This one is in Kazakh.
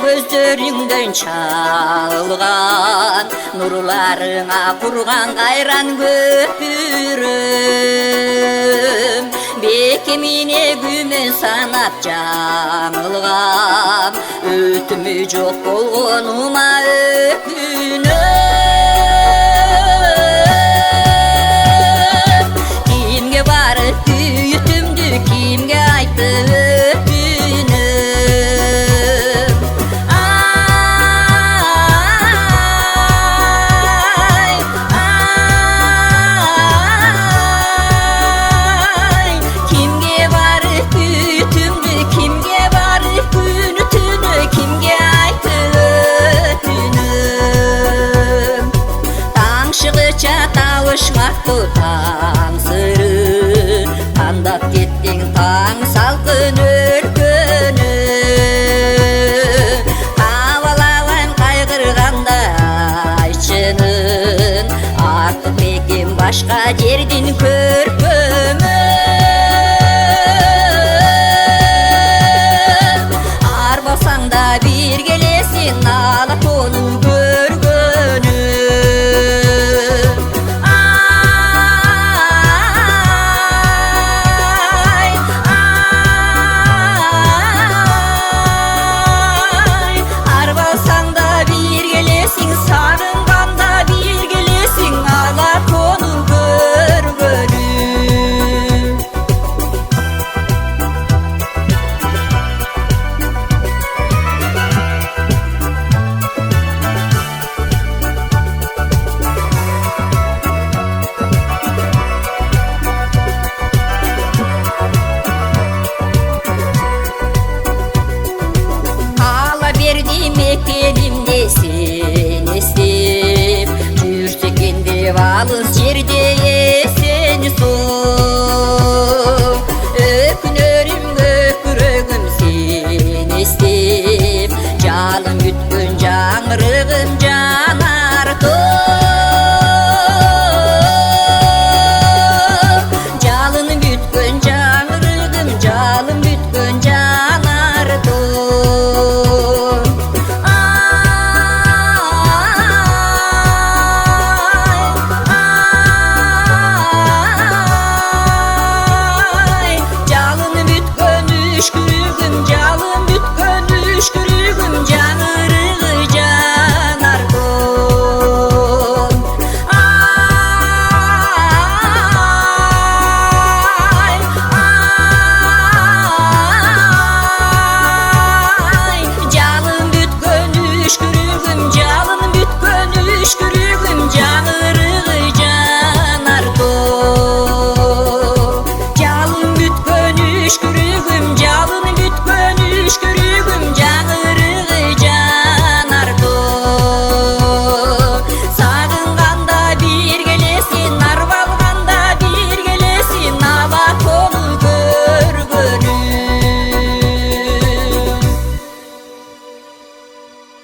gözlerinden çalgan, nurlarına kurgan kayran köpürüm. Bekemine gümen sanap жаңылгам, өтімі жоқ болғанıma өкүнөм. Kimge barıp büyütümdü, kimge aytıp öpünüm. Ay, ay, kimge barıp büyütümdü, kimge barıp günütünü, kimge aytıp öpünüm. Taң шығыча тауышмақты таң сыры, қандап кеттің таң салқын өркені. Қавалаған қайғырғанда айтшының, артық бекем башқа жерден көркөмі. Ар болсаң да бір келесің, ала тону көргөнү. Сағынғанда бір келесің, ала тону көргөнү. Ала берди мекенімде сен естеп, жүрсек енді алыс жерде